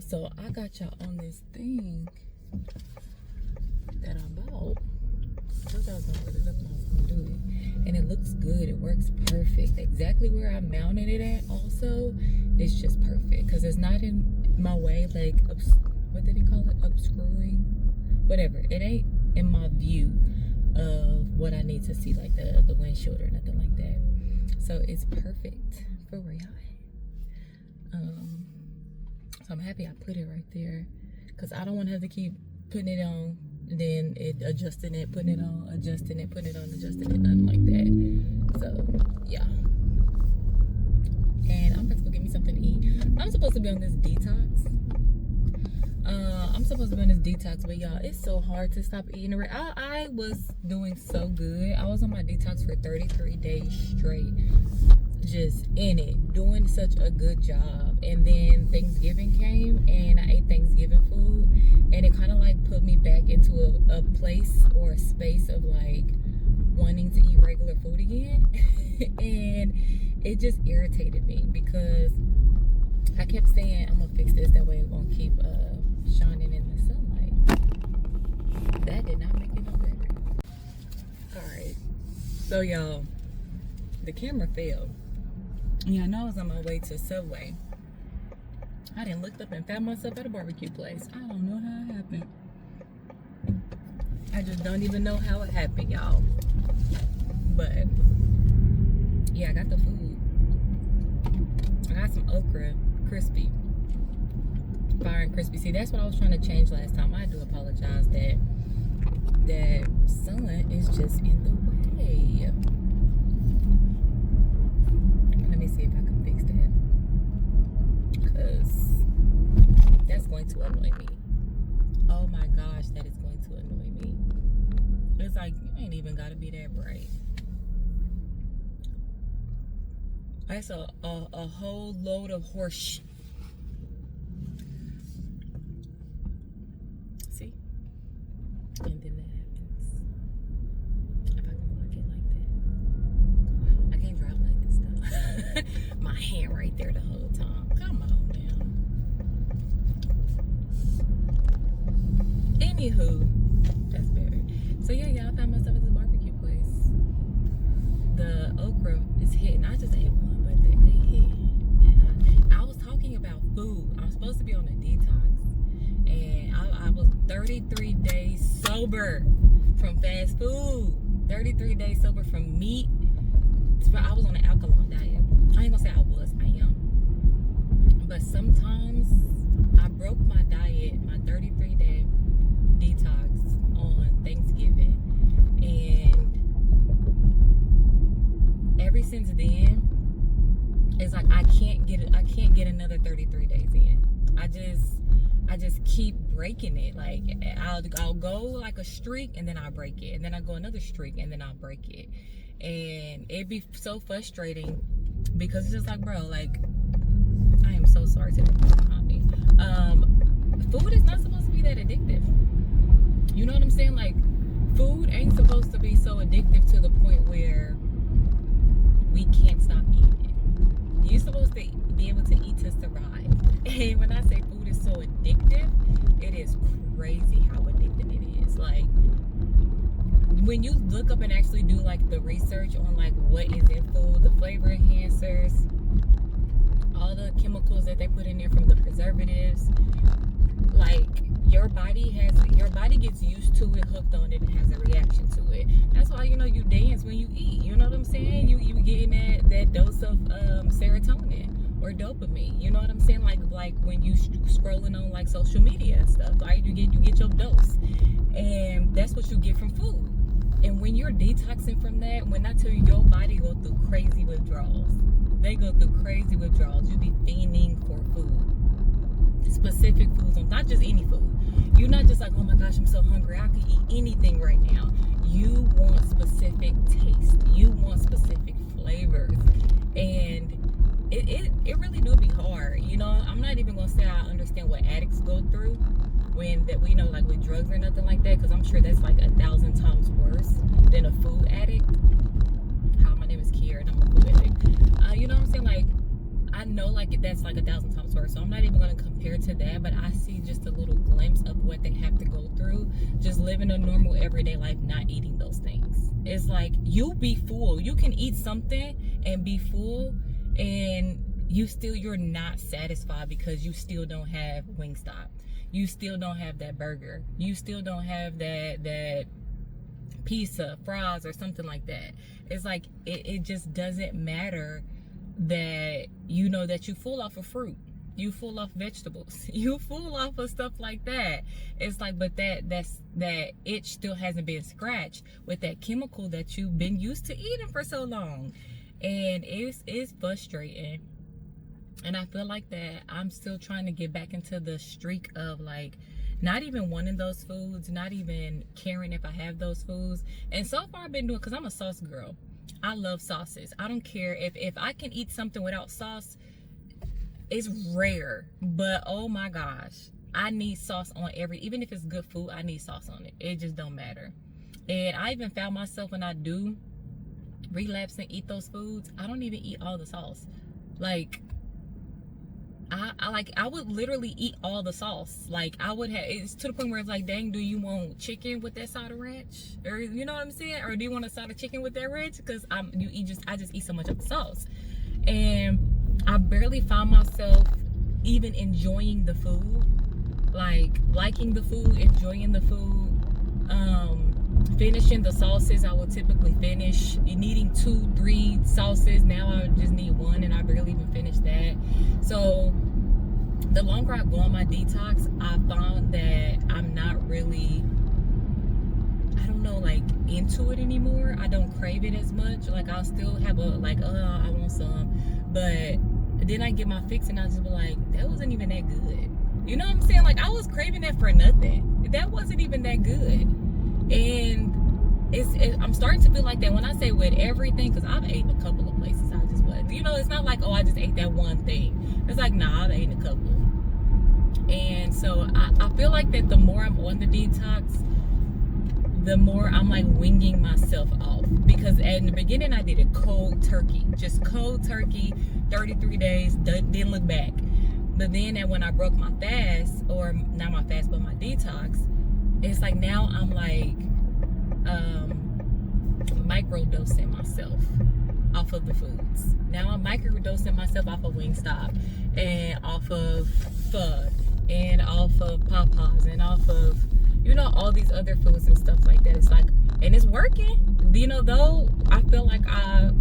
So I got y'all on this thing that I bought. I told y'all I was gonna put it up and I was gonna do it. And it looks good. It works perfect. Exactly where I mounted it at also, it's just perfect. Because it's not in my way, like, what did he call it? Obscuring? Whatever. It ain't in my view of what I need to see, like the windshield or nothing like that. So it's perfect for where y'all at. So I'm happy I put it right there. Because I don't want to have to keep putting it on, then it adjusting it, putting it on, adjusting it, putting it on, adjusting it, nothing like that. So yeah. And I'm about to go get me something to eat. I'm supposed to be on this detox. But y'all, it's so hard to stop eating. I was doing so good. I was on my detox for 33 days straight, just in it, doing such a good job. And then Thanksgiving came and I ate Thanksgiving food, and it kind of like put me back into a place or a space of like wanting to eat regular food again. And it just irritated me because I kept saying I'm gonna fix this, that way it won't keep shining in the sunlight. That did not make it no better. Alright, so y'all, the camera failed. Yeah, I know I was on my way to Subway. I didn't look up and found myself at a barbecue place. I don't know how it happened. I just don't even know how it happened, y'all. But yeah, I got the food. I got some okra, crispy, fire and crispy. See, that's what I was trying to change last time. I do apologize that sun is just in the way. Let me see if I can fix that, because that's going to annoy me. Oh my gosh, that is going to annoy me. It's like, you ain't even gotta be that bright. That's a whole load of horse. See? And then that happens. If I can block it like that. I can't drive like this though. My hand right there the whole time. Come on now. Anywho, that's better. So yeah, y'all, I found myself at this barbecue place. The okra is hitting. I just ate one, but they hit. And I was talking about food. I'm supposed to be on a detox, and I was 33 days sober from fast food. 33 days sober from meat. I was on an alkaline diet. I ain't gonna say I was. I am. But sometimes I broke my diet, my 33-day detox on Thanksgiving, and ever since then, it's like I can't get another 33 days in. I just keep breaking it. Like I'll go like a streak and then I'll break it, and then I go another streak and then I'll break it, and it'd be so frustrating because it's just like, bro, like, I am so sorry to the people behind me. Food is not supposed to be that addictive. You know what I'm saying? Like, food ain't supposed to be so addictive to the point where we can't stop eating it. You're supposed to be able to eat to survive. And when I say food is so addictive, it is crazy how addictive it is. Like, when you look up and actually do like the research on like what is in food, the flavor enhancers, all the chemicals that they put in there from the preservatives, like your body gets used to it, hooked on it, and has a reaction to it. That's why, you know, you dance when you eat. You know what I'm saying? You getting that dose of serotonin or dopamine. You know what I'm saying? Like when you scrolling on like social media and stuff, right? You get your dose, and that's what you get from food. And when you're detoxing from that, when I tell you, your body go through crazy withdrawals. They go through crazy withdrawals. You be fiending for food, specific foods, not just any food. You're not just like, oh my gosh, I'm so hungry, I could eat anything right now. You want specific taste. You want specific flavors. And it really do be hard. You know, I'm not even gonna say I understand what addicts go through when that, we know, like with drugs or nothing like that, because I'm sure that's like 1,000 times worse than a food addict. Hi, my name is Kiera and I'm a food addict. You know what I'm saying? Like, I know like that's like 1,000 times worse, so I'm not even going to compare to that. But I see just a little glimpse of what they have to go through just living a normal everyday life, not eating those things. It's like you be full, you can eat something and be full, and you're not satisfied because you still don't have Wingstop, you still don't have that burger, you still don't have that pizza, fries, or something like that. It's like it just doesn't matter that you know that you full off of fruit, you full off vegetables, you full off of stuff like that. It's like, but that itch still hasn't been scratched with that chemical that you've been used to eating for so long, and it's frustrating. And I feel like that I'm still trying to get back into the streak of like not even wanting those foods, not even caring if I have those foods. And so far I've been doing, because I'm a sauce girl. I love sauces. I don't care if I can eat something without sauce. It's rare, but oh my gosh, I need sauce on even if it's good food, I need sauce on it. It just don't matter. And I even found myself, when I do relapse and eat those foods, I don't even eat all the sauce. Like I would literally eat all the sauce. Like I would have, it's to the point where it's like, dang, do you want chicken with that side of ranch? Or you know what I'm saying? Or do you want a side of chicken with that ranch? Because I just eat so much of the sauce. And I barely found myself even enjoying the food. Like liking the food, enjoying the food. Finishing the sauces, I will typically finish. Needing 2-3 sauces, now I just need one, and I barely even finish that. So the longer I go on my detox, I found that I'm not really, I don't know, like into it anymore. I don't crave it as much. Like I'll still have a like, I want some, but then I get my fix and I just be like, that wasn't even that good. You know what I'm saying? Like I was craving that for nothing. That wasn't even that good. And I'm starting to feel like that when I say with everything, because I've eaten a couple of places. I just was, you know, it's not like, oh, I just ate that one thing. It's like, nah, I've eaten a couple. And so I feel like that the more I'm on the detox, the more I'm like winging myself off. Because in the beginning I did it cold turkey, just cold turkey, 33 days, didn't look back. But then when I broke my fast, or not my fast, but my detox, it's like now I'm like microdosing myself off of the foods. Now I'm microdosing myself off of Wingstop, and off of Pho, and off of Popeyes, and off of, you know, all these other foods and stuff like that. It's like, and it's working, you know, though I feel like I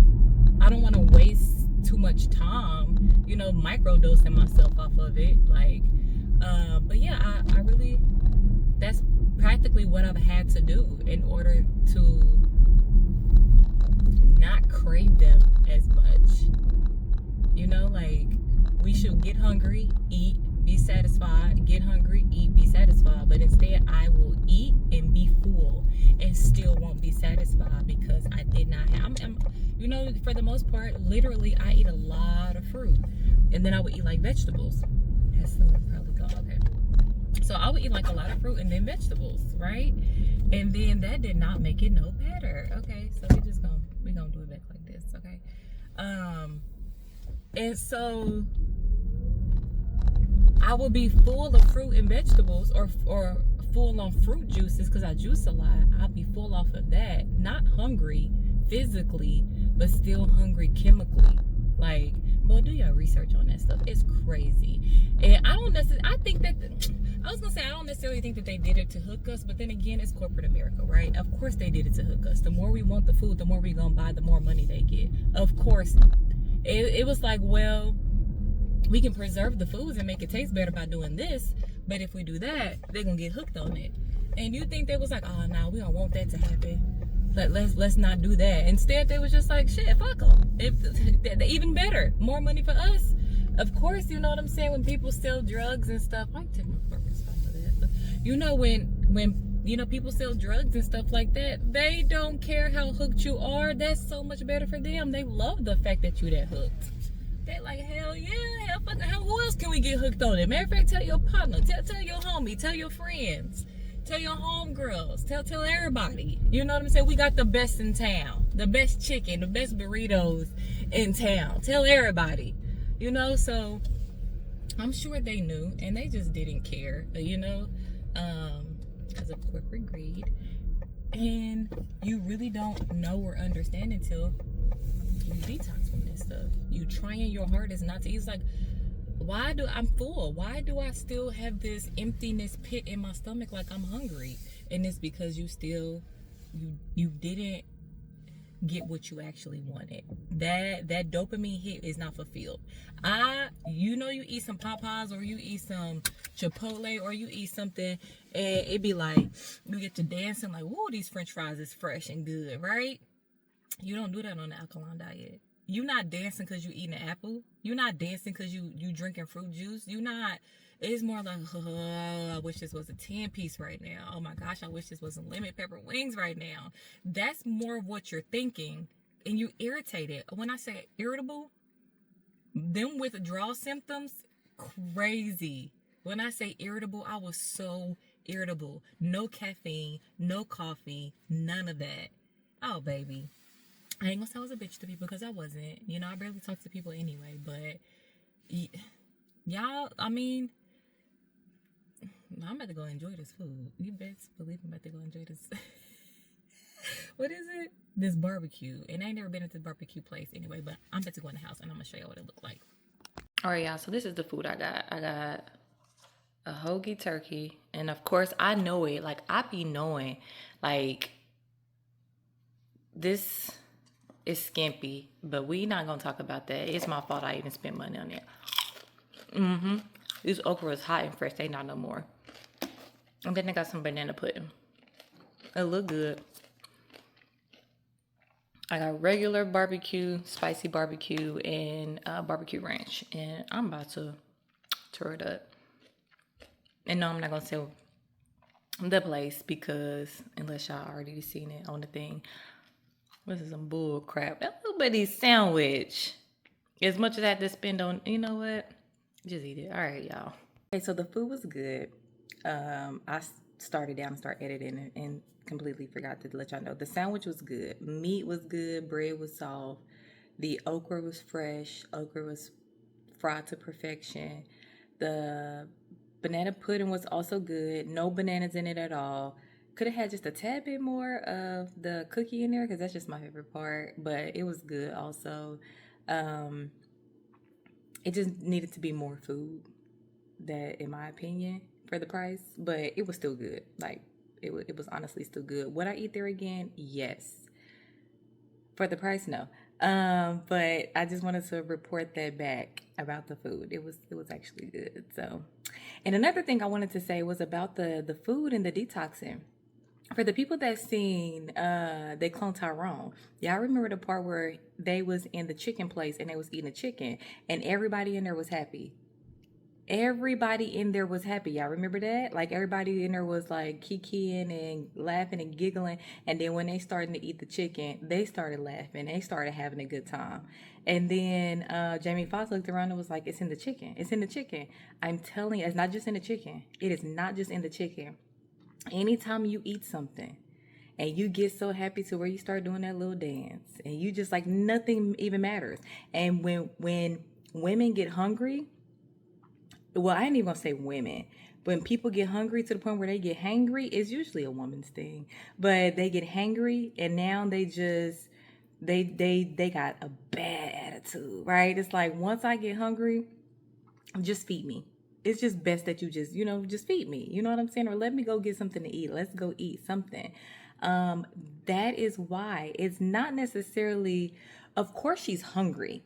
don't want to waste too much time, you know, microdosing myself off of it. Like but yeah, I really, that's practically what I've had to do in order to not crave them as much. You know, like we should get hungry, eat, be satisfied, get hungry, eat, be satisfied. But instead I will eat and be full and still won't be satisfied because I did not have, you know, for the most part, literally I eat a lot of fruit, and then I would eat like vegetables. That's someone probably called, okay. So I would eat like a lot of fruit and then vegetables, right? And then that did not make it no better. Okay, so we gonna do it back like this, okay? And so I will be full of fruit and vegetables, or full on fruit juices, because I juice a lot. I'll be full off of that, not hungry physically, but still hungry chemically. Like, boy, do your research on that stuff. It's crazy. And I don't necessarily, I think that, I was gonna say, I don't necessarily think that they did it to hook us, but then again, it's corporate America, right? Of course they did it to hook us. The more we want the food, the more we gonna buy, the more money they get. Of course. It was like, well, we can preserve the foods and make it taste better by doing this, but if we do that, they're gonna get hooked on it. And you think they was like, oh no, we don't want that to happen. Let's not do that. Instead, they was just like, shit, fuck them. Even better, more money for us. Of course, you know what I'm saying. When people sell drugs and stuff, I take my purpose off of that. But you know, when you know people sell drugs and stuff like that, they don't care how hooked you are. That's so much better for them. They love the fact that you that hooked. They like, hell yeah, hell fucking hell. Who else can we get hooked on it? Matter of fact, tell your partner, tell your homie, tell your friends. Tell your homegirls, tell everybody. You know what I'm saying? We got the best in town, the best chicken, the best burritos in town. Tell everybody. you know. So I'm sure they knew, and they just didn't care, you know, because of corporate greed. And you really don't know or understand until you detox from this stuff. You trying your hardest not to eat. It's like, why do I'm full? Why do I still have this emptiness pit in my stomach like I'm hungry? And it's because you still, you didn't get what you actually wanted. That dopamine hit is not fulfilled. You know, you eat some Popeyes or you eat some Chipotle or you eat something and it be like you get to dancing like, whoa, these French fries is fresh and good, right? You don't do that on the alkaline diet. You not dancing because you eating an apple. You not dancing because you drinking fruit juice. You not. It's more like, oh, I wish this was a 10-piece right now. Oh my gosh, I wish this was a lemon pepper wings right now. That's more of what you're thinking, and you irritated. When I say irritable, them withdrawal symptoms, crazy. When I say irritable, I was so irritable. No caffeine, no coffee, none of that. Oh, baby. I ain't gonna say I was a bitch to people because I wasn't. You know, I barely talk to people anyway. But y'all, I mean, I'm about to go enjoy this food. You best believe I'm about to go enjoy this. What is it? This barbecue. And I ain't never been at this barbecue place anyway. But I'm about to go in the house and I'm gonna show you what it looked like. All right, y'all. So this is the food I got. I got a hoagie turkey, and of course I know it. Like I be knowing, like this is skimpy, but we not gonna talk about that. It's my fault I even spent money on it. This okra is hot and fresh. They not no more. And then I got some banana pudding. It look good. I got regular barbecue, spicy barbecue, and barbecue ranch. And I'm about to tear it up. And no, I'm not gonna say the place because unless y'all already seen it on the thing. This is some bull crap. That little bitty sandwich. As much as I had to spend on, you know what? Just eat it. All right, y'all. Okay, so the food was good. I started down and started editing and completely forgot to let y'all know. The sandwich was good. Meat was good. Bread was soft. The okra was fresh. Okra was fried to perfection. The banana pudding was also good. No bananas in it at all. Could have had just a tad bit more of the cookie in there because that's just my favorite part. But it was good also. It just needed to be more food, that in my opinion, for the price. But it was still good. Like it was honestly still good. Would I eat there again? Yes. For the price, no. But I just wanted to report that back about the food. It was actually good. So, and another thing I wanted to say was about the food and the detoxing. For the people that seen They Clone Tyrone, y'all remember the part where they was in the chicken place and they was eating a chicken and everybody in there was happy. Everybody in there was happy. Y'all remember that? Like everybody in there was like kikiing and laughing and giggling. And then when they started to eat the chicken, they started laughing. They started having a good time. And then Jamie Foxx looked around and was like, "It's in the chicken. It's in the chicken." I'm telling you, it's not just in the chicken. It is not just in the chicken. Anytime you eat something and you get so happy to where you start doing that little dance and you just like nothing even matters. And when women get hungry, well, I ain't even gonna say women. When people get hungry to the point where they get hangry, it's usually a woman's thing. But they get hangry and now they just they got a bad attitude, right? It's like once I get hungry, just feed me. It's just best that you just, just feed me. You know what I'm saying? Or let me go get something to eat. Let's go eat something. That is why it's not necessarily, of course she's hungry,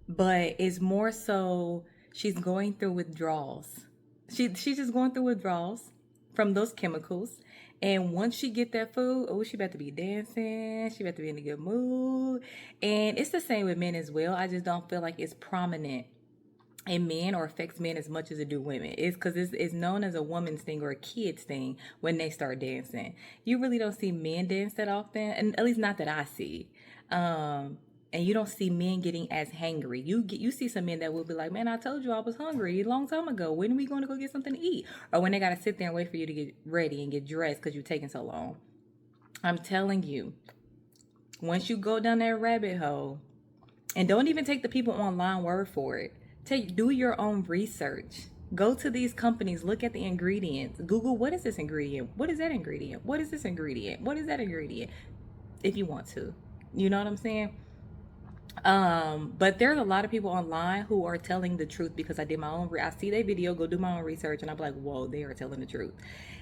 but it's more so she's going through withdrawals. She's just going through withdrawals from those chemicals. And once she get that food, she about to be dancing. She about to be in a good mood. And it's the same with men as well. I just don't feel like it's prominent in men or affects men as much as it do women. It's because it's known as a woman's thing or a kid's thing when they start dancing. You really don't see men dance that often, and at least not that I see. And you don't see men getting as hangry. You see some men that will be like, "Man, I told you I was hungry a long time ago. When are we going to go get something to eat?" Or when they got to sit there and wait for you to get ready and get dressed because you're taking so long. I'm telling you, once you go down that rabbit hole, and don't even take the people online word for it. do your own research. Go to these companies, look at the ingredients. Google, what is this ingredient? What is that ingredient? What is this ingredient? What is that ingredient? If you want to. You know what I'm saying? But there's a lot of people online who are telling the truth because I did my own I see their video, go do my own research, and I'm like, whoa, they are telling the truth.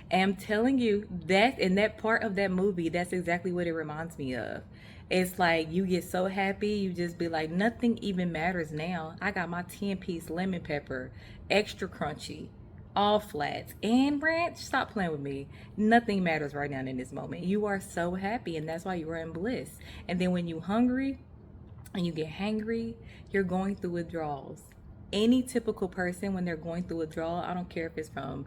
And I'm telling you that in that part of that movie, that's exactly what it reminds me of. It's like you get so happy, you just be like, nothing even matters now. I got my 10-piece lemon pepper, extra crunchy, all flats, and ranch. Stop playing with me. Nothing matters right now in this moment. You are so happy, and that's why you are in bliss. And then when you hungry and you get hangry, you're going through withdrawals. Any typical person, when they're going through withdrawal, I don't care if it's from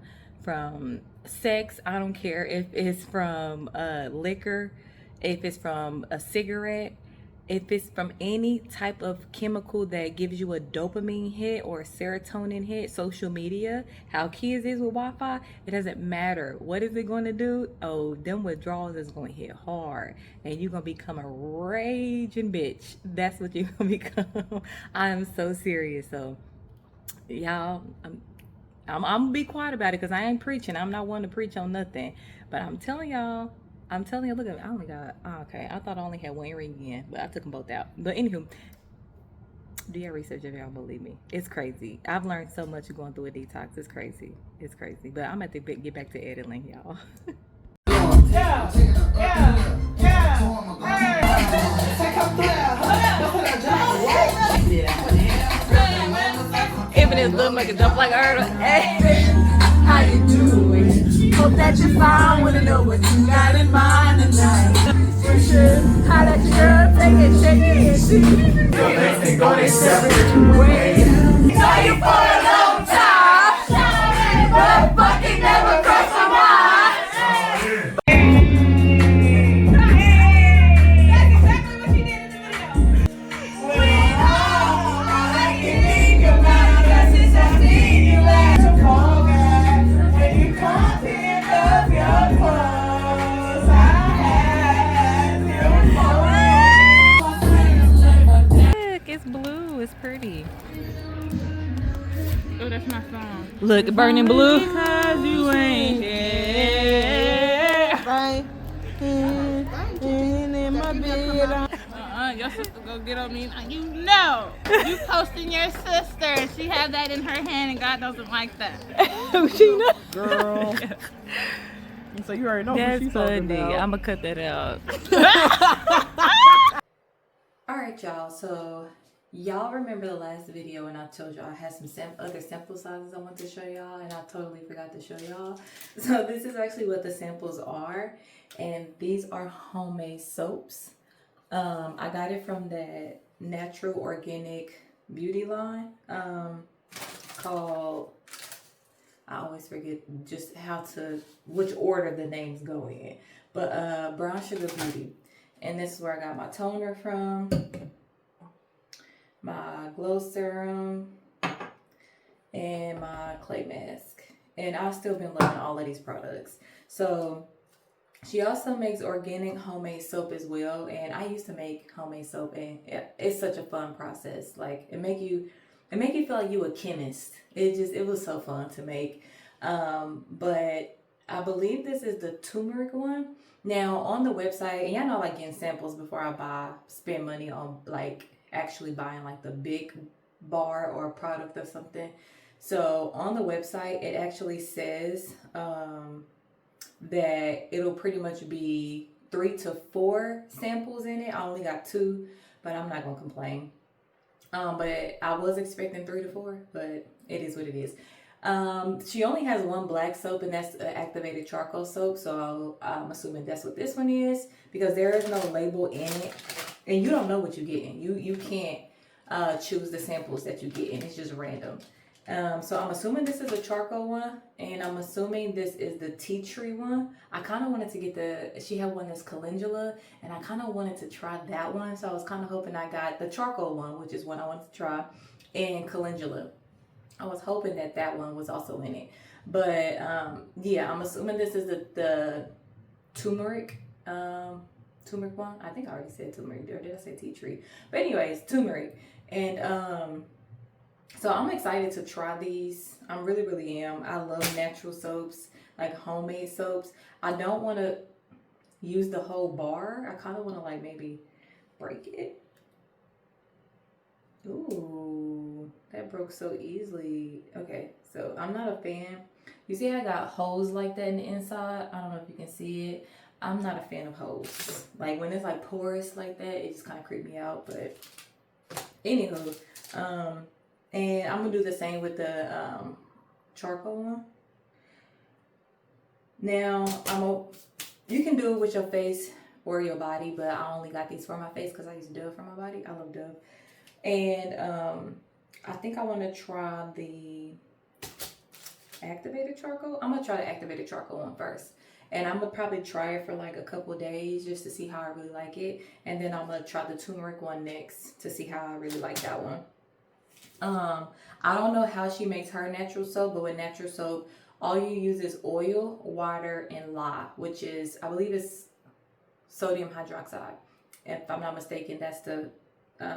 sex, I don't care if it's from liquor, if it's from a cigarette, if it's from any type of chemical that gives you a dopamine hit or a serotonin hit, social media, how kids is with Wi-Fi, it doesn't matter. What is it going to do? Oh, them withdrawals is going to hit hard, and you're going to become a raging bitch. That's what you're going to become. I am so serious. So, y'all, I'm gonna be quiet about it because I ain't preaching. I'm not one to preach on nothing. But I'm telling y'all, look at me. I only got, okay. I thought I only had one ring in, but I took them both out. But anywho, do your research if y'all believe me. It's crazy. I've learned so much going through a detox. It's crazy. It's crazy. But I'm at to get back to editing, y'all. Even this little make a jump like a hurdle. Hey, how you doing? Hope that you're fine. Wanna know what you got in mind tonight. For sure. How that your girl take it, shake it, and see. They go their separate ways. Know you for a long time, but fucking never crossed my mind. Pretty. Oh, that's my song. Look, burning blue. Because you ain't here. Right. In my bed. Your sister go get on me. You know, you posting your sister, and she have that in her hand, and God doesn't like that. She know. Girl. So you already know that's who she's funny. talking about. I'm gonna cut that out. All right, y'all. So. Y'all remember the last video when I told y'all I had some other sample sizes I want to show y'all, and I totally forgot to show y'all. So this is actually what the samples are, and these are homemade soaps. I got it from that natural organic beauty line called, I always forget just which order the names go in, but Brown Sugar Beauty. And this is where I got my toner from, my glow serum, and my clay mask. And I've still been loving all of these products. So she also makes organic homemade soap as well. And I used to make homemade soap, and it's such a fun process. Like it make you feel like you a chemist. It was so fun to make. But I believe this is the turmeric one. Now on the website, and y'all know I like getting samples before I spend money on like actually buying like the big bar or a product or something. So on the website, it actually says that it'll pretty much be 3 to 4 samples in it. I only got 2, but I'm not gonna complain. But I was expecting 3 to 4, but it is what it is. She only has one black soap, and that's activated charcoal soap. So I'm assuming that's what this one is, because there is no label in it. And you don't know what you're getting. You can't choose the samples that you get, and it's just random. So I'm assuming this is a charcoal one, and I'm assuming this is the tea tree one. I kind of wanted to get she had one that's calendula, and I kind of wanted to try that one. So I was kind of hoping I got the charcoal one, which is what I wanted to try, and calendula. I was hoping that one was also in it. But yeah, I'm assuming this is the turmeric. Turmeric one. I think I already said turmeric, or did I say tea tree? But anyways, turmeric. And So I'm excited to try these. I really am. I love natural soaps, like homemade soaps. I don't want to use the whole bar. I kind of want to like maybe break it. Ooh, that broke so easily. Okay, so I'm not a fan. You see, I got holes like that in the inside. I don't know if you can see it. I'm not a fan of holes. Like when it's like porous like that, it just kind of creep me out. But anywho, and I'm gonna do the same with the charcoal one. Now you can do it with your face or your body, but I only got these for my face because I use Dove for my body. I love Dove. And I think I want to try the activated charcoal. I'm gonna try the activated charcoal one first, and I'm gonna probably try it for like a couple days just to see how I really like it, and then I'm gonna try the turmeric one next to see how I really like that one. I don't know how she makes her natural soap, but with natural soap, all you use is oil, water, and lye, which is, I believe, is sodium hydroxide. If I'm not mistaken, that's the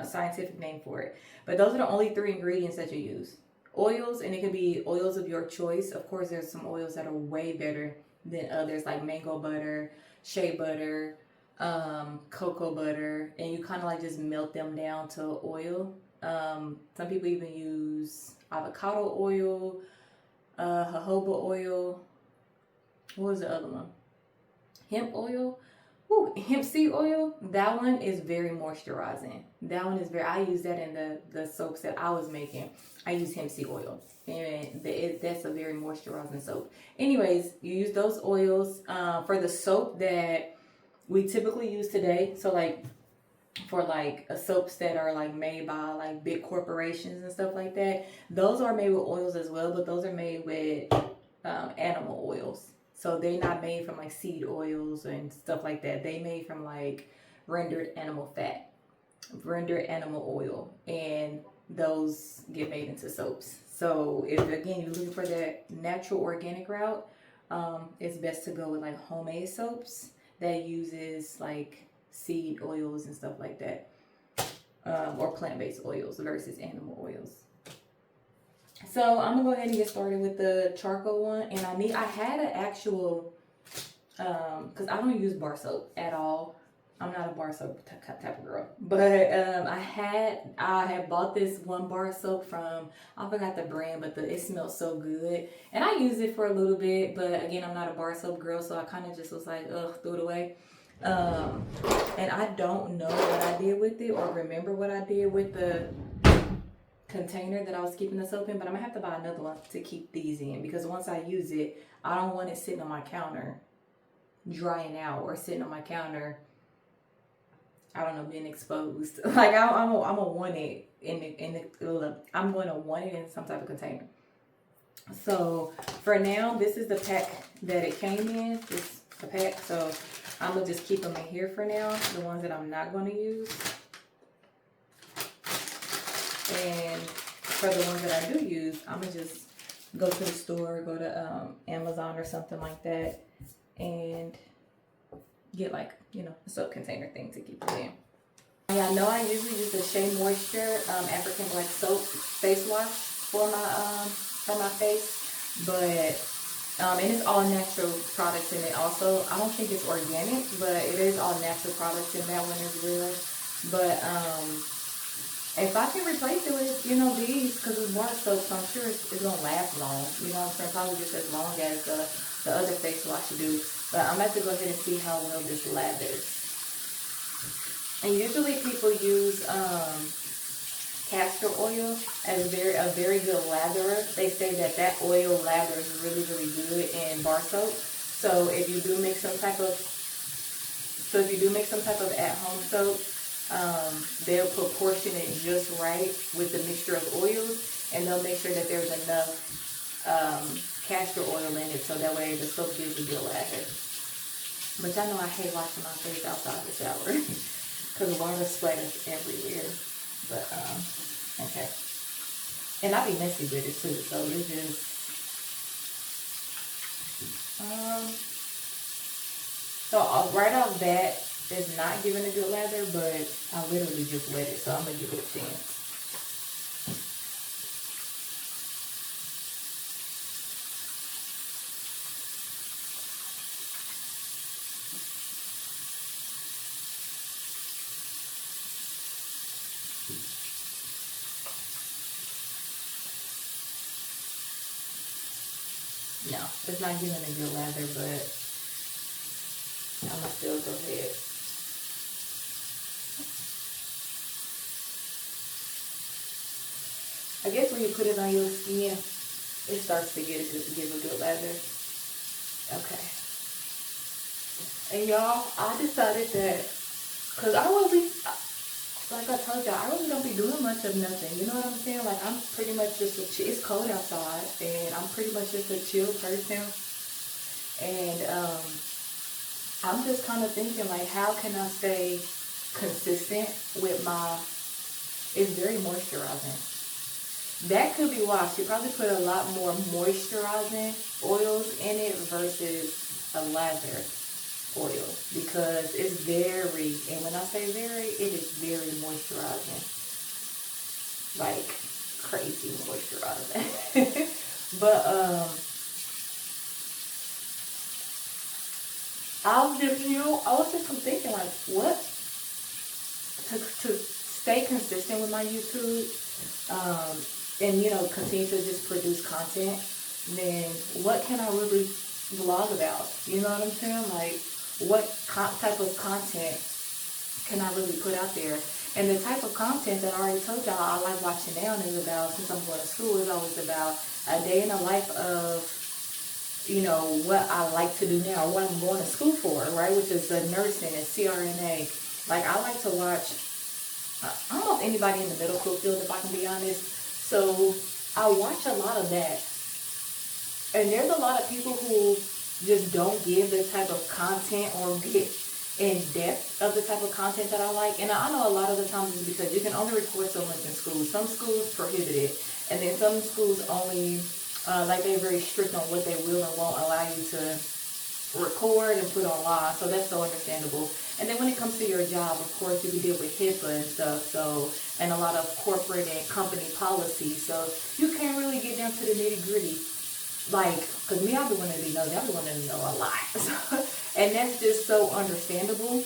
scientific name for it. But those are the only 3 ingredients that you use. Oils, and it could be oils of your choice. Of course, there's some oils that are way better than others, like mango butter, shea butter, cocoa butter, and you kind of like just melt them down to oil. Some people even use avocado oil, jojoba oil. What was the other one? Hemp oil. Ooh, hemp seed oil. That one is very moisturizing. That one is very. I use that in the soaps that I was making. I use hemp seed oil, and that's a very moisturizing soap. Anyways, you use those oils for the soap that we typically use today. So like for like soaps that are like made by like big corporations and stuff like that, those are made with oils as well, but those are made with animal oils. So they're not made from like seed oils and stuff like that. They made from like rendered animal fat, rendered animal oil, and those get made into soaps. So if again you're looking for that natural organic route, it's best to go with like homemade soaps that uses like seed oils and stuff like that, or plant-based oils versus animal oils. So I'm gonna go ahead and get started with the charcoal one, and I had an actual because I don't use bar soap at all. I'm not a bar soap type of girl, but I had bought this one bar soap from, I forgot the brand, but it smells so good, and I used it for a little bit, but again, I'm not a bar soap girl, so I kind of just was like, ugh, threw it away. And I don't know what I did with it or remember what I did with the container that I was keeping the soap in, but I'm gonna have to buy another one to keep these in, because once I use it, I don't want it sitting on my counter drying out, or sitting on my counter, I don't know, being exposed. Like I'm gonna want it I'm gonna want it in some type of container. So for now, this is the pack that it came in. It's a pack, so I'm gonna just keep them in here for now, the ones that I'm not gonna use. And for the ones that I do use, I'm gonna just go to the store, go to Amazon or something like that, and get like, a soap container thing to keep it in. Yeah, I know I usually use the Shea Moisture African Black Soap face wash for my face, but and it's all natural products in it also. I don't think it's organic, but it is all natural products in that one as well. But if I can replace it with, these, because it's bar soap, so I'm sure it's gonna last long. You know what I'm saying? Probably just as long as the other face wash do. But I'm about to go ahead and see how well this lathers. And usually people use castor oil as a very good latherer. They say that oil lathers really good in bar soap. So if you do make some type of at-home soap, they'll proportion it just right with the mixture of oils, and they'll make sure that there's enough castor oil in it, so that way the soap gives a good lather. But y'all know I hate washing my face outside the shower because water splatters everywhere. But okay, and I be messy with it too, so it's just so right off bat, it's not giving a good lather, but I literally just wet it, so I'm gonna give it a chance. No, it's not giving a good lather, but I'm gonna still go ahead. I guess when you put it on your skin, it starts to give a good lather. Okay. And y'all, I decided that, cause I really, like I told y'all, I really don't be doing much of nothing. You know what I'm saying? Like I'm pretty much just it's cold outside, and I'm pretty much just a chill person. And I'm just kind of thinking like, how can I stay consistent with my? It's very moisturizing. That could be why she probably put a lot more moisturizing oils in it versus a lather oil, because it's very, and when I say very, it is very moisturizing, like crazy moisturizing. But I was just thinking like, what to stay consistent with my YouTube, and continue to just produce content. Then what can I really vlog about? You know what I'm saying? Like, what type of content can I really put out there? And the type of content that I already told y'all I like watching now is about, since I'm going to school, is always about a day in the life of, what I like to do now, what I'm going to school for, right? Which is the nursing and CRNA. Like, I like to watch almost anybody in the medical field, if I can be honest. So I watch a lot of that. And there's a lot of people who just don't give the type of content or get in depth of the type of content that I like. And I know a lot of the times it's because you can only record so much in school. Some schools prohibit it. And then some schools only, they're very strict on what they will and won't allow you to record and put online. So that's so understandable. And then when it comes to your job, of course, you can deal with HIPAA and stuff. So, and a lot of corporate and company policies. So you can't really get down to the nitty gritty. Like, because me, I've been wanting to be nosy. I've been wanting to know a lot. And that's just so understandable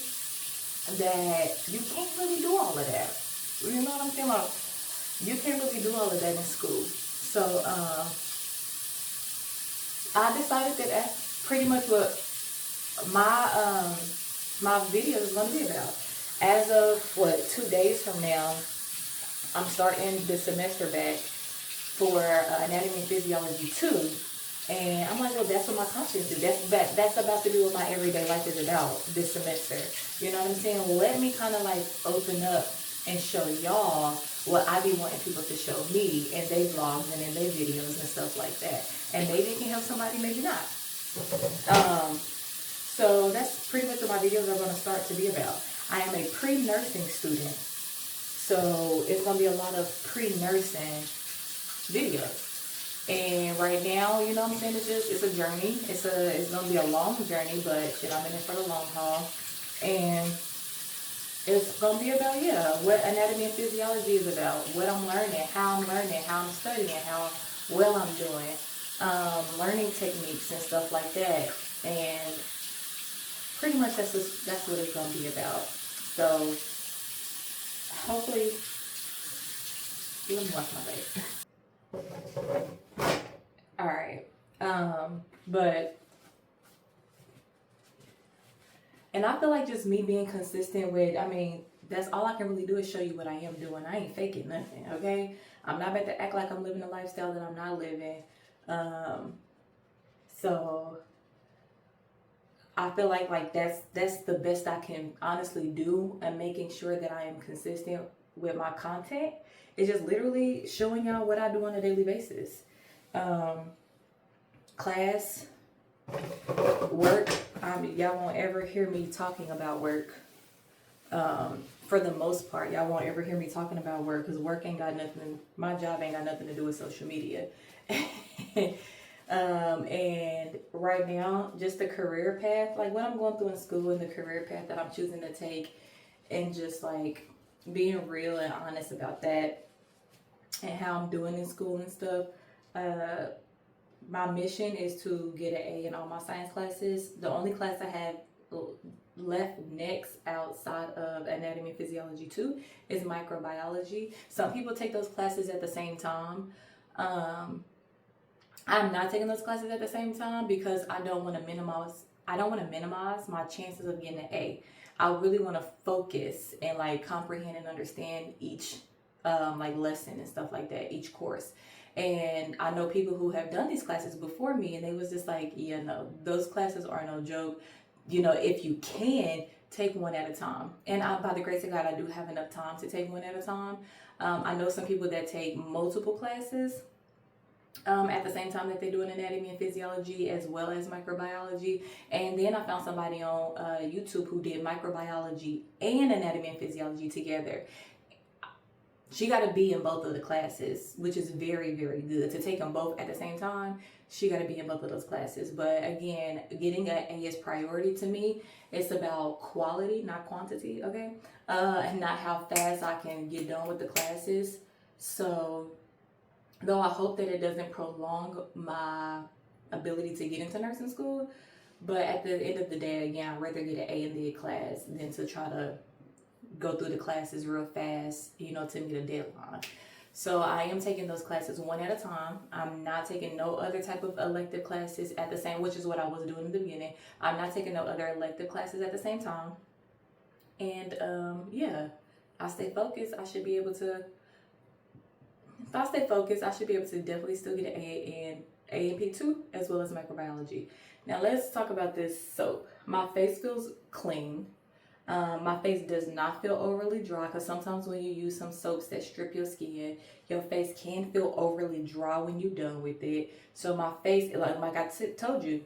that you can't really do all of that. You know what I'm saying? Like, you can't really do all of that in school. So, I decided that that's pretty much what my video is going to be about. As of, 2 days from now, I'm starting the semester back for Anatomy and Physiology 2. And I'm like, well, that's what my content is. That's about to be what my everyday life is about this semester. You know what I'm saying? Well, let me kind of like open up and show y'all what I be wanting people to show me in their vlogs and in their videos and stuff like that. And maybe it can help somebody, maybe not. So that's pretty much what my videos are going to start to be about. I am a pre-nursing student. So it's going to be a lot of pre-nursing videos. And right now, you know what I'm saying, it's a journey. It's going to be a long journey, but I'm in it for the long haul. And it's going to be about, what anatomy and physiology is about, what I'm learning, how I'm studying, how well I'm doing, learning techniques and stuff like that. And pretty much that's what it's going to be about. So hopefully, let me wash my face. All right. But, and I feel like just me being consistent with, that's all I can really do is show you what I am doing. I ain't faking nothing, okay? I'm not about to act like I'm living a lifestyle that I'm not living. So I feel like that's the best I can honestly do, and making sure that I am consistent with my content. It's just literally showing y'all what I do on a daily basis. Class, work. Y'all won't ever hear me talking about work. For the most part, y'all won't ever hear me talking about work, because work ain't got nothing, my job ain't got nothing to do with social media. And right now, just the career path, like what I'm going through in school and the career path that I'm choosing to take, and just like being real and honest about that and how I'm doing in school and stuff. My mission is to get an A in all my science classes. The only class I have left next outside of Anatomy and Physiology 2 is microbiology. Some people take those classes at the same time. I'm not taking those classes at the same time because I don't want to minimize my chances of getting an A. I really want to focus and like comprehend and understand each like lesson and stuff like that, each course. And I know people who have done these classes before me, and they was just like, yeah, no, those classes are no joke. You know, if you can take one at a time, and by the grace of God, I do have enough time to take one at a time. I know some people that take multiple classes at the same time that they do an anatomy and physiology as well as microbiology. And then I found somebody on YouTube who did microbiology and anatomy and physiology together. She got to be in both of the classes, which is very, very good. To take them both at the same time, she got to be in both of those classes. But again, getting an A is priority to me. It's about quality, not quantity, okay? And not how fast I can get done with the classes. So though I hope that it doesn't prolong my ability to get into nursing school, but at the end of the day, again, I'd rather get an A in the class than to try to go through the classes real fast, you know, to meet a deadline. So I am taking those classes one at a time. I'm not taking no other type of elective classes at the same, which is what I was doing in the beginning. I'm not taking no other elective classes at the same time. And yeah, I stay focused. If I stay focused, I should be able to definitely still get an A in A&P2 as well as microbiology. Now let's talk about this soap. My face feels clean. My face does not feel overly dry, because sometimes when you use some soaps that strip your skin, your face can feel overly dry when you're done with it. So my face, like I told you,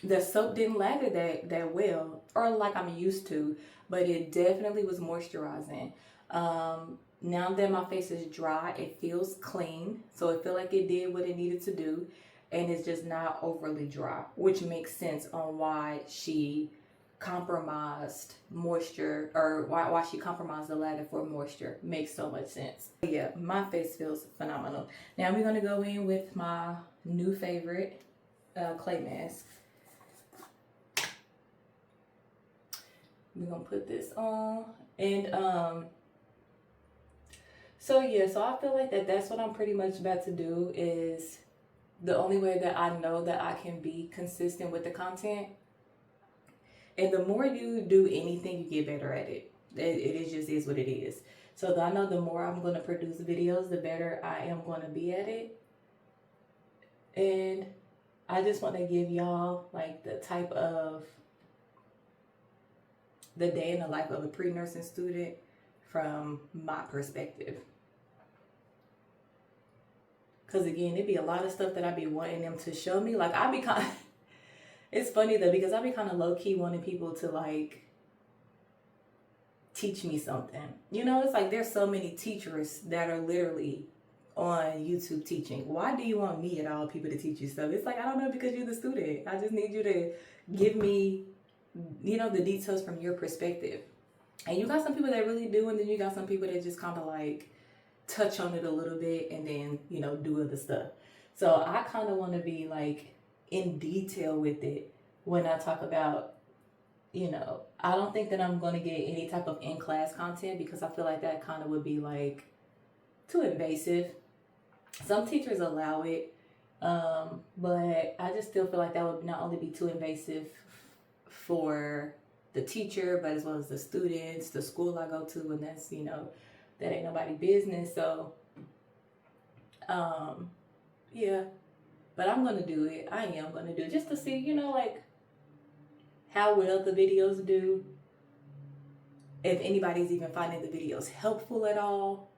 the soap didn't lather that well, or like I'm used to, but it definitely was moisturizing. Now that my face is dry, it feels clean, so it feel like it did what it needed to do, and it's just not overly dry, which makes sense on why she compromised moisture, or why she compromised the lather for moisture. Makes so much sense. Yeah, my face feels phenomenal. Now we're gonna go in with my new favorite clay mask. We're gonna put this on, and so yeah, so I feel like that's what I'm pretty much about to do. Is the only way that I know that I can be consistent with the content. And the more you do anything, you get better at it. It just is what it is. So I know the more I'm going to produce videos, the better I am going to be at it. And I just want to give y'all like the type of the day in the life of a pre-nursing student from my perspective. Because again, it'd be a lot of stuff that I'd be wanting them to show me. Like I'd be kind of, it's funny though, because I'd be kind of low-key wanting people to like teach me something. You know, it's like there's so many teachers that are literally on YouTube teaching. Why do you want me at all people to teach you stuff? It's like, I don't know, because you're the student. I just need you to give me, you know, the details from your perspective. And you got some people that really do, and then you got some people that just kind of like touch on it a little bit and then, you know, do other stuff. So I kind of want to be like in detail with it when I talk about, you know, I don't think that I'm going to get any type of in-class content, because I feel like that kind of would be like too invasive. Some teachers allow it, but I just still feel like that would not only be too invasive for the teacher, but as well as the students, the school I go to, and that's, you know, that ain't nobody's business. So, yeah, but I'm going to do it. I am going to do it just to see, you know, like how well the videos do. If anybody's even finding the videos helpful at all.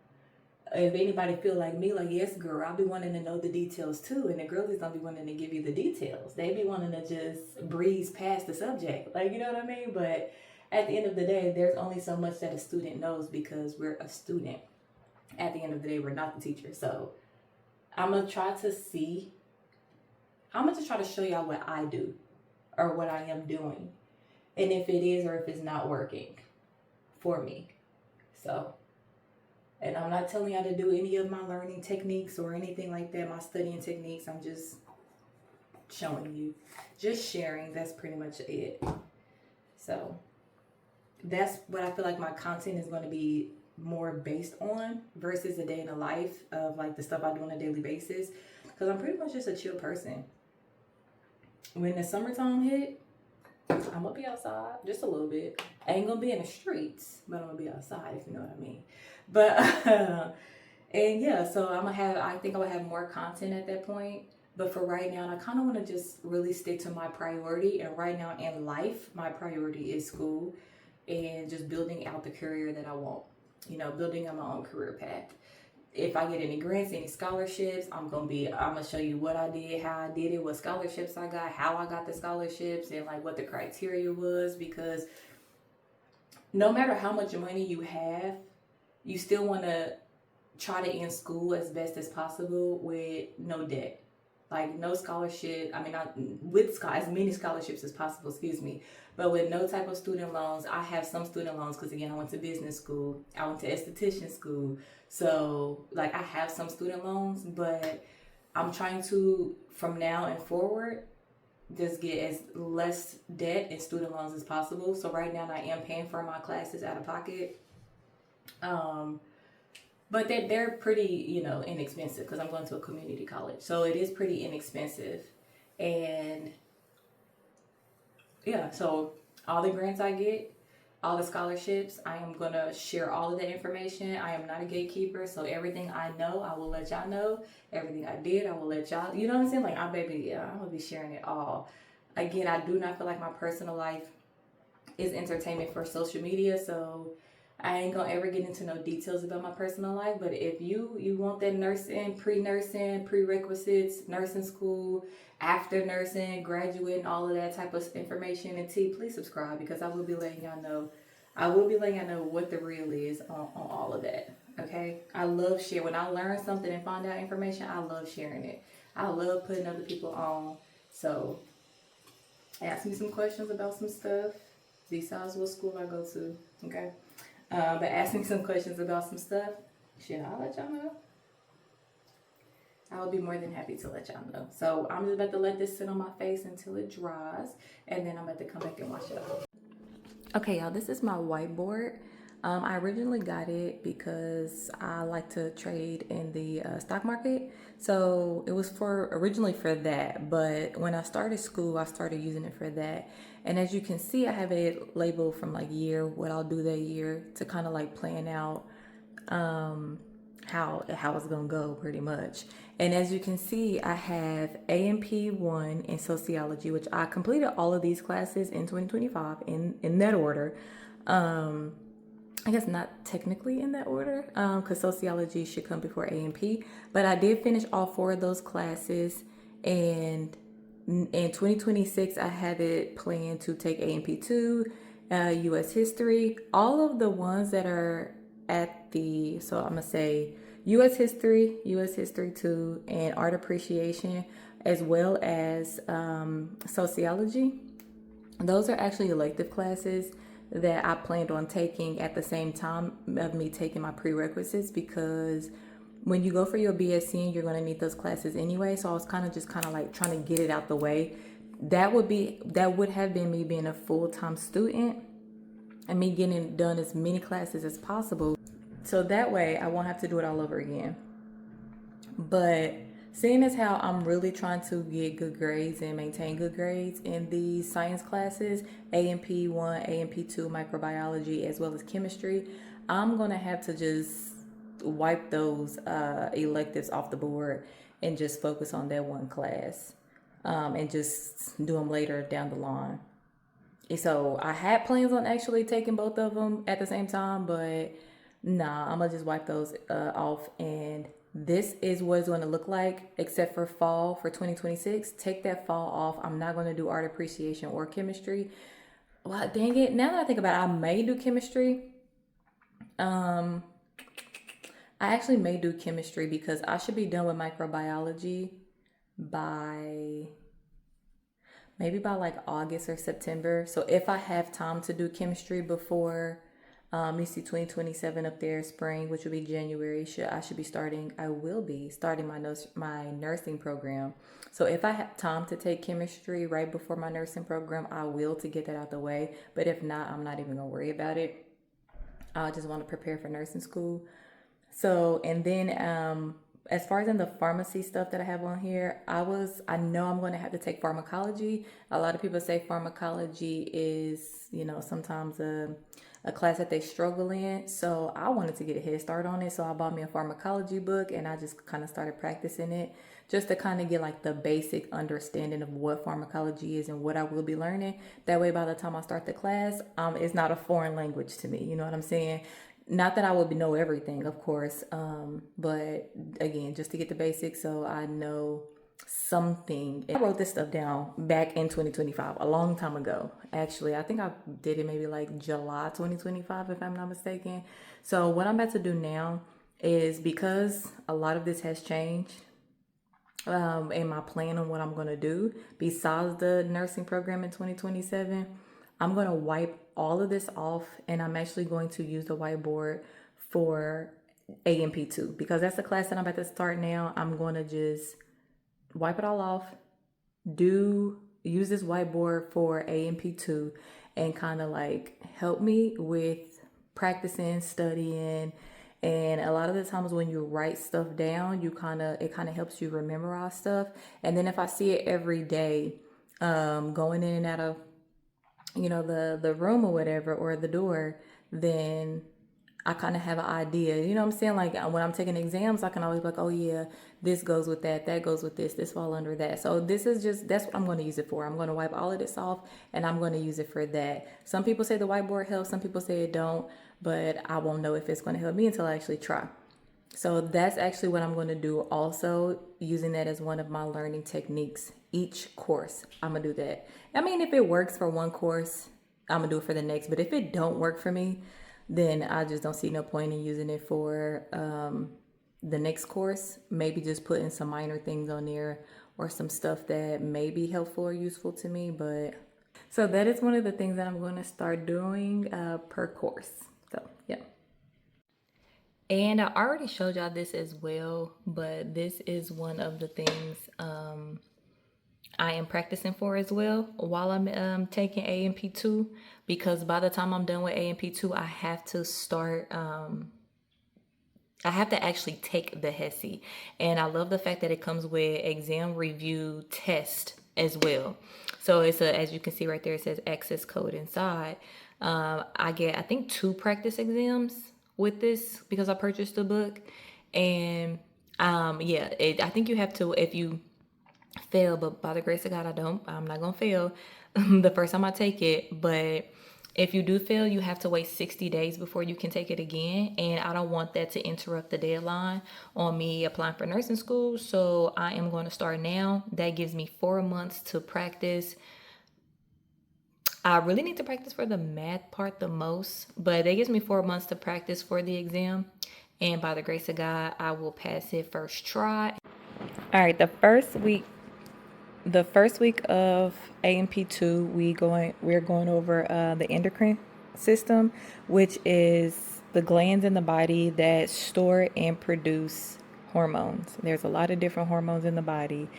If anybody feel like me, like, yes, girl, I'll be wanting to know the details too. And the girlies don't be wanting to give you the details. They be wanting to just breeze past the subject. Like, you know what I mean? But at the end of the day, there's only so much that a student knows, because we're a student. At the end of the day, we're not the teacher. So I'm going to try to just try to show y'all what I do or what I am doing. And if it is or if it's not working for me. So, and I'm not telling y'all to do any of my learning techniques or anything like that, my studying techniques. I'm just showing you, just sharing. That's pretty much it. So that's what I feel like my content is going to be more based on, versus a day in the life of like the stuff I do on a daily basis. because I'm pretty much just a chill person. When the summertime hit, I'm gonna be outside just a little bit. I ain't gonna be in the streets, but I'm gonna be outside, if you know what I mean. But and yeah, so I think I will have more content at that point. But for right now, I kind of want to just really stick to my priority. And right now in life, my priority is school and just building out the career that I want. You know, building on my own career path. If I get any grants, any scholarships, I'm gonna show you what I did, how I did it, what scholarships I got, how I got the scholarships, and like what the criteria was. Because no matter how much money you have, you still want to try to end school as best as possible with no debt. Like no scholarship, I mean, as many scholarships as possible, excuse me, but with no type of student loans. I have some student loans because again, I went to business school, I went to esthetician school. So like I have some student loans, but I'm trying to, from now and forward, just get as less debt and student loans as possible. So right now I am paying for my classes out of pocket. But they're pretty, inexpensive because I'm going to a community college. So it is pretty inexpensive. And yeah, so all the grants I get, all the scholarships, I am going to share all of that information. I am not a gatekeeper. So everything I know, I will let y'all know. Everything I did, I will let y'all, you know what I'm saying? Like, I'm going to be sharing it all. Again, I do not feel like my personal life is entertainment for social media. So I ain't gonna ever get into no details about my personal life, but if you want that nursing, pre-nursing, prerequisites, nursing school, after nursing, graduating, all of that type of information and tea, please subscribe because I will be letting y'all know. I will be letting y'all know what the real is on all of that. Okay? I love sharing. When I learn something and find out information, I love sharing it. I love putting other people on. So ask me some questions about some stuff besides what school I go to. Okay? But asking some questions about some stuff, I'll let y'all know. I'll be more than happy to let y'all know. So I'm just about to let this sit on my face until it dries, and then I'm about to come back and wash it off. Okay, y'all, this is my whiteboard. I originally got it because I like to trade in the stock market. So it was originally for that, but when I started school, I started using it for that. And as you can see, I have it labeled from like year, what I'll do that year to kind of like plan out how it's gonna go pretty much. And as you can see, I have A&P1 in sociology, which I completed all of these classes in 2025 in that order. I guess not technically in that order, because sociology should come before A&P, but I did finish all 4 of those classes, and in 2026, I have it planned to take A&P2, U.S. history, all of the ones that are at so I'm gonna say U.S. history 2, and art appreciation, as well as sociology. Those are actually elective classes that I planned on taking at the same time of me taking my prerequisites, because when you go for your BSc, you're going to need those classes anyway. So I was kind of like trying to get it out the way. That would have been me being a full-time student and me getting done as many classes as possible. So that way I won't have to do it all over again. But seeing as how I'm really trying to get good grades and maintain good grades in these science classes, A&P1, A&P2, microbiology, as well as chemistry, I'm going to have to just wipe those electives off the board and just focus on that one class, and just do them later down the line. So I had plans on actually taking both of them at the same time, but nah, I'm gonna just wipe those off, and this is what it's going to look like, except for fall for 2026. Take that fall off. I'm not going to do art appreciation or chemistry. Well, dang it, now that I think about it, I may do chemistry. I actually may do chemistry because I should be done with microbiology by like August or September. So if I have time to do chemistry before you see 2027 up there, spring, which will be January, I will be starting my nursing program. So if I have time to take chemistry right before my nursing program, I will, to get that out the way. But if not, I'm not even gonna worry about it. I just want to prepare for nursing school. So, and then as far as in the pharmacy stuff that I have on here, I know I'm going to have to take pharmacology. A lot of people say pharmacology is, sometimes a class that they struggle in. So I wanted to get a head start on it. So I bought me a pharmacology book and I just kind of started practicing it just to kind of get like the basic understanding of what pharmacology is and what I will be learning. That way, by the time I start the class, it's not a foreign language to me. You know what I'm saying? Not that I would know everything, of course, but again, just to get the basics so I know something. I wrote this stuff down back in 2025, a long time ago. Actually, I think I did it maybe like July 2025, if I'm not mistaken. So what I'm about to do now is, because a lot of this has changed, and my plan on what I'm going to do besides the nursing program in 2027, I'm going to wipe all of this off, and I'm actually going to use the whiteboard for AMP2 because that's the class that I'm about to start now. I'm going to just wipe it all off, use this whiteboard for AMP2 and kind of like help me with practicing, studying. And a lot of the times when you write stuff down, it kind of helps you memorize stuff. And then if I see it every day, going in and out of, the room or whatever, or the door, then I kind of have an idea. You know what I'm saying? Like when I'm taking exams, I can always be like, oh yeah, this goes with that goes with this fall under that. So that's what I'm going to use it for. I'm going to wipe all of this off and I'm going to use it for that. Some people say the whiteboard helps, some people say it don't, but I won't know if it's going to help me until I actually try. So that's actually what I'm going to do, also using that as one of my learning techniques. Each course, I'm going to do that. I mean, if it works for one course, I'm going to do it for the next. But if it don't work for me, then I just don't see no point in using it for the next course. Maybe just putting some minor things on there or some stuff that may be helpful or useful to me. But so that is one of the things that I'm going to start doing per course. So, yeah. And I already showed y'all this as well, but this is one of the things I am practicing for as well while I'm taking AMP2, because by the time I'm done with AMP2, I have to start, I have to actually take the HESI. And I love the fact that it comes with exam review test as well. So it's as you can see right there, it says access code inside. I get, I think 2 practice exams with this because I purchased the book. And I think you have to, if you fail, but by the grace of God, I'm not gonna fail the first time I take it. But if you do fail, you have to wait 60 days before you can take it again. And I don't want that to interrupt the deadline on me applying for nursing school. So I am going to start now. That gives me 4 months to practice. I really need to practice for the math part the most, but that gives me 4 months to practice for the exam. And by the grace of God, I will pass it first try. All right, the first week of AMP2, we're going over the endocrine system, which is the glands in the body that store and produce hormones. There's a lot of different hormones in the body.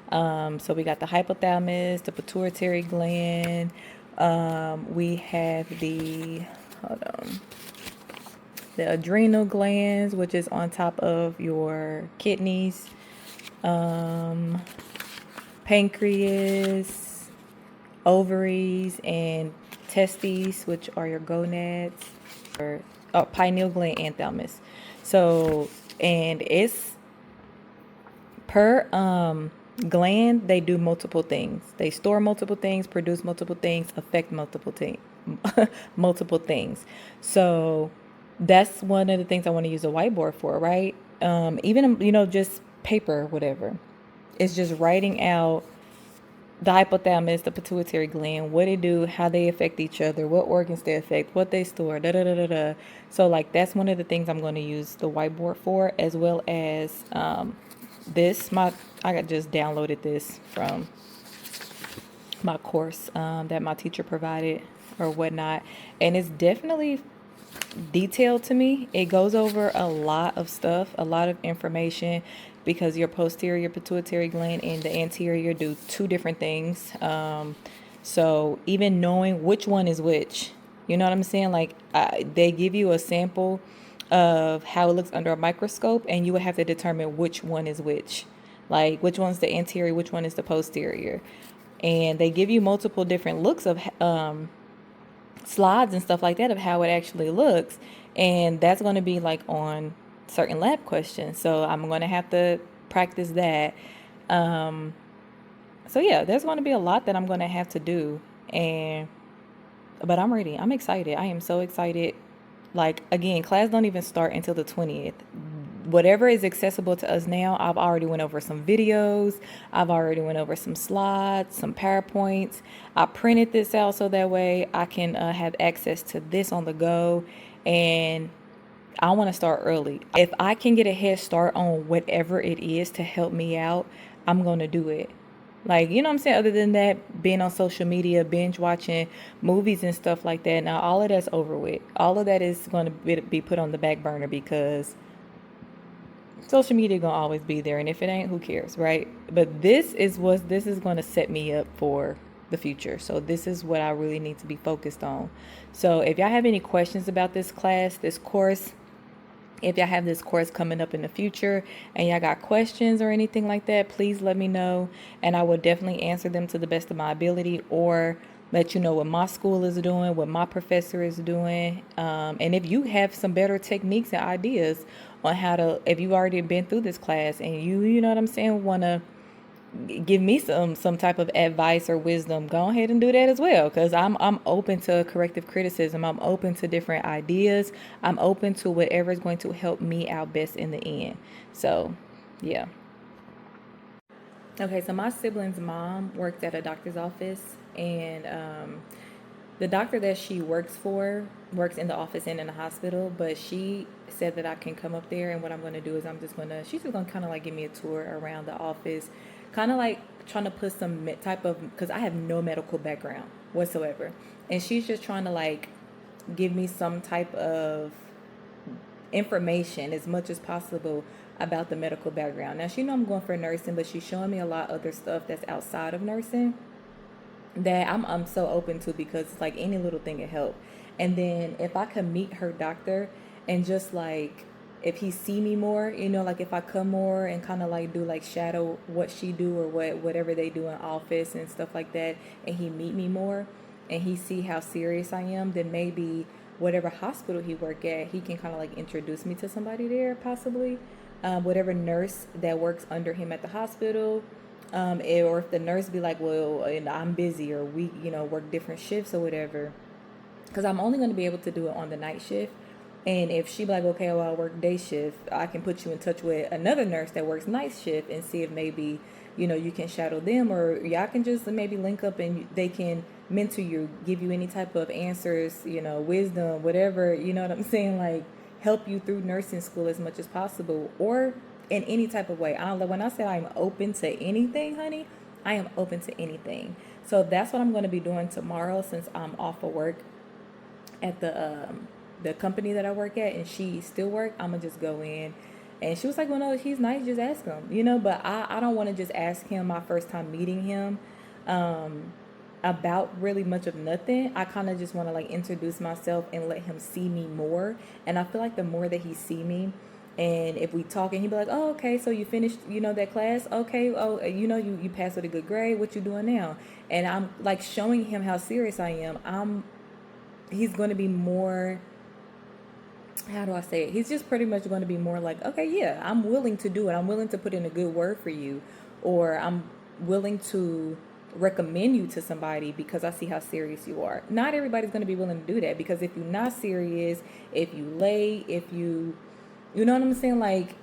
So we got the hypothalamus, the pituitary gland. We have the adrenal glands, which is on top of your kidneys. Pancreas, ovaries, and testes, which are your gonads, or pineal gland and thalamus. So, and it's per gland, they do multiple things. They store multiple things, produce multiple things, affect multiple things. So that's one of the things I want to use a whiteboard for, right? Even, just paper, whatever. It's just writing out the hypothalamus, the pituitary gland, what they do, how they affect each other, what organs they affect, what they store, da-da-da-da-da. So, like, that's one of the things I'm going to use the whiteboard for, as well as this. I just downloaded this from my course that my teacher provided or whatnot. And it's definitely detailed to me. It goes over a lot of stuff, a lot of information, because your posterior pituitary gland and the anterior do 2 different things. So even knowing which one is which, you know what I'm saying? Like they give you a sample of how it looks under a microscope, and you would have to determine which one is which. Like which one's the anterior, which one is the posterior. And they give you multiple different looks of slides and stuff like that of how it actually looks. And that's going to be like on certain lab questions. So I'm going to have to practice that. So yeah, there's going to be a lot that I'm going to have to do. But I'm ready. I'm excited. I am so excited. Like, again, class don't even start until the 20th. Whatever is accessible to us now, I've already went over some videos. I've already went over some slides, some PowerPoints. I printed this out so that way I can have access to this on the go. And I want to start early. If I can get a head start on whatever it is to help me out, I'm going to do it. Like, you know what I'm saying? Other than that, being on social media, binge watching movies and stuff like that. Now, all of that's over with. All of that is going to be put on the back burner because social media going to always be there. And if it ain't, who cares, right? But this is going to set me up for the future. So this is what I really need to be focused on. So if y'all have any questions about this class, this course, if y'all have this course coming up in the future and y'all got questions or anything like that, please let me know. And I will definitely answer them to the best of my ability or let you know what my school is doing, what my professor is doing. And if you have some better techniques and ideas on how to, if you've already been through this class and you know what I'm saying, want to give me some type of advice or wisdom, go ahead and do that as well, because I'm open to corrective criticism. I'm open to different ideas. I'm open to whatever is going to help me out best in the end. So yeah. Okay, so my sibling's mom worked at a doctor's office, and the doctor that she works for works in the office and in the hospital, but she said that I can come up there, and what I'm going to do is she's just going to kind of like give me a tour around the office, kind of like trying to put some type of, because I have no medical background whatsoever, and she's just trying to like give me some type of information as much as possible about the medical background. Now, she know I'm going for nursing, but she's showing me a lot of other stuff that's outside of nursing that I'm so open to, because it's like any little thing can help. And then if I can meet her doctor and just like, if he see me more, you know, like if I come more and kind of like do like shadow what she do or whatever they do in office and stuff like that, and he meet me more and he see how serious I am, then maybe whatever hospital he work at, he can kind of like introduce me to somebody there possibly. Whatever nurse that works under him at the hospital, or if the nurse be like, well, I'm busy, or we, work different shifts or whatever, because I'm only going to be able to do it on the night shift. And if she be like, okay, well, I work day shift, I can put you in touch with another nurse that works night shift and see if maybe, you can shadow them, or y'all can just maybe link up and they can mentor you, give you any type of answers, wisdom, whatever, you know what I'm saying? Like, help you through nursing school as much as possible, or in any type of way. When I say I'm open to anything, honey, I am open to anything. So that's what I'm going to be doing tomorrow, since I'm off of work at the company that I work at, and she still work. I'm gonna just go in. And she was like, well, no, he's nice, just ask him, but I don't want to just ask him my first time meeting him about really much of nothing. I kind of just want to like introduce myself and let him see me more. And I feel like the more that he see me, and if we talk and he be like, oh, okay, so you finished, that class? Okay, oh, you passed with a good grade. What you doing now? And I'm like showing him how serious I am. He's going to be more, how do I say it? He's just pretty much going to be more like, okay, yeah, I'm willing to do it. I'm willing to put in a good word for you, or I'm willing to recommend you to somebody because I see how serious you are. Not everybody's going to be willing to do that, because if you're not serious, if you late, if you know what I'm saying? Like,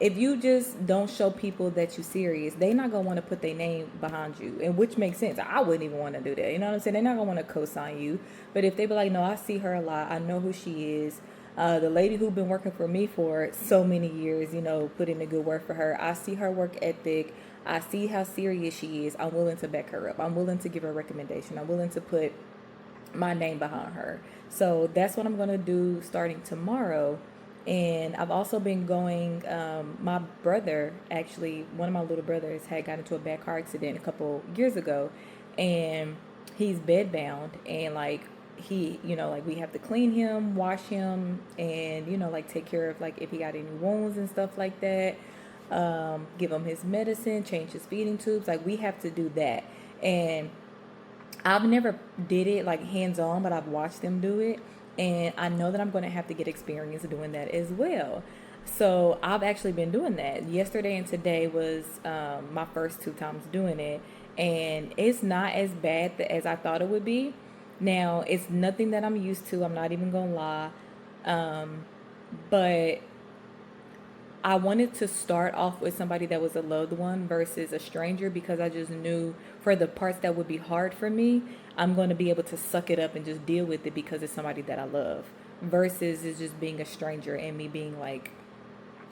if you just don't show people that you're serious, they're not going to want to put their name behind you, and which makes sense. I wouldn't even want to do that. You know what I'm saying? They're not going to want to co-sign you. But if they be like, no, I see her a lot. I know who she is. The lady who's been working for me for so many years, put in a good word for her. I see her work ethic. I see how serious she is. I'm willing to back her up. I'm willing to give her a recommendation. I'm willing to put my name behind her. So that's what I'm going to do starting tomorrow. And I've also been going, my brother, actually, one of my little brothers had got into a bad car accident a couple years ago, and he's bedbound, and like, he, you know, like we have to clean him, wash him, and, you know, like take care of like if he got any wounds and stuff like that. Give him his medicine, change his feeding tubes. Like we have to do that. And I've never did it like hands on, but I've watched them do it. And I know that I'm going to have to get experience doing that as well. So I've actually been doing that. Yesterday and today was my first 2 times doing it. And it's not as bad as I thought it would be. Now, it's nothing that I'm used to. I'm not even going to lie. But I wanted to start off with somebody that was a loved one versus a stranger, because I just knew for the parts that would be hard for me, I'm going to be able to suck it up and just deal with it because it's somebody that I love, versus it's just being a stranger and me being like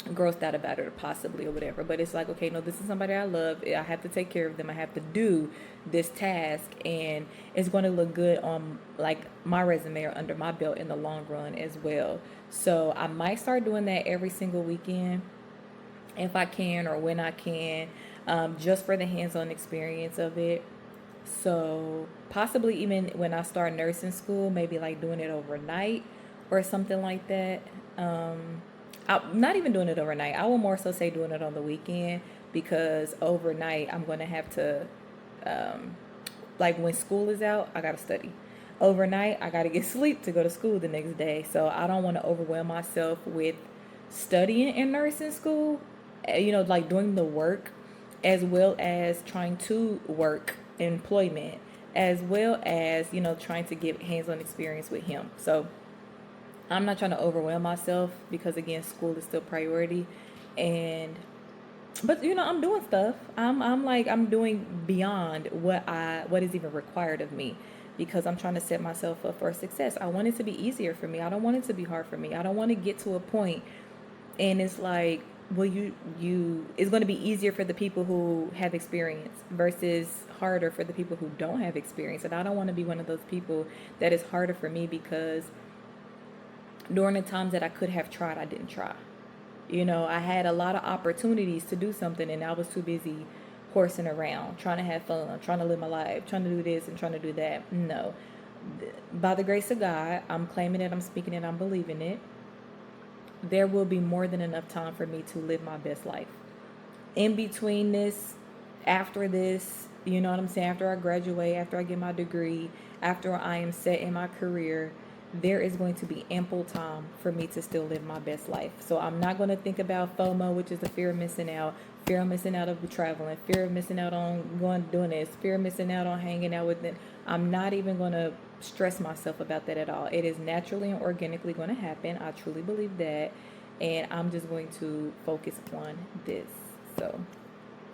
grossed out about it or possibly or whatever. But it's like, okay, no, this is somebody I love. I have to take care of them. I have to do this task, and it's going to look good on like my resume or under my belt in the long run as well. So I might start doing that every single weekend if I can or when I can, just for the hands-on experience of it. So possibly even when I start nursing school, maybe like doing it overnight or something like that. I'm not even doing it overnight. I will more so say doing it on the weekend, because overnight I'm going to have to, like when school is out, I got to study. Overnight, I got to get sleep to go to school the next day. So I don't want to overwhelm myself with studying in nursing school, you know, like doing the work as well as trying to work employment, as well as, you know, trying to get hands-on experience with him. So I'm not trying to overwhelm myself, because again, school is still priority. But you know, I'm doing stuff. I'm doing beyond what is even required of me, because I'm trying to set myself up for success. I want it to be easier for me. I don't want it to be hard for me. I don't want to get to a point and it's like, well, it's going to be easier for the people who have experience versus harder for the people who don't have experience. And I don't want to be one of those people that is harder for me, because during the times that I could have tried, I didn't try. You know, I had a lot of opportunities to do something, and I was too busy horsing around, trying to have fun, trying to live my life, trying to do this and trying to do that. No. By the grace of God, I'm claiming it, I'm speaking it, I'm believing it. There will be more than enough time for me to live my best life. In between this, after this, you know what I'm saying, after I graduate, after I get my degree, after I am set in my career, there is going to be ample time for me to still live my best life. So I'm not going to think about FOMO, which is the fear of missing out, fear of missing out of traveling, fear of missing out on doing this, fear of missing out on hanging out with it. I'm not even going to stress myself about that at all. It is naturally and organically going to happen. I truly believe that. And I'm just going to focus on this. So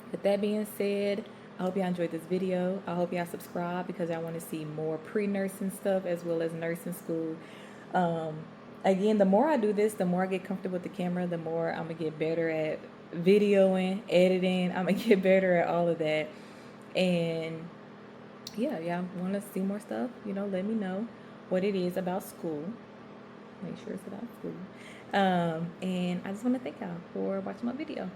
with that being said, I hope y'all enjoyed this video. I hope y'all subscribe, because I want to see more pre-nursing stuff as well as nursing school. Again, the more I do this, the more I get comfortable with the camera, the more I'm going to get better at videoing, editing. I'm going to get better at all of that. And yeah, y'all want to see more stuff, you know, let me know what it is about school. Make sure it's about school. And I just want to thank y'all for watching my video.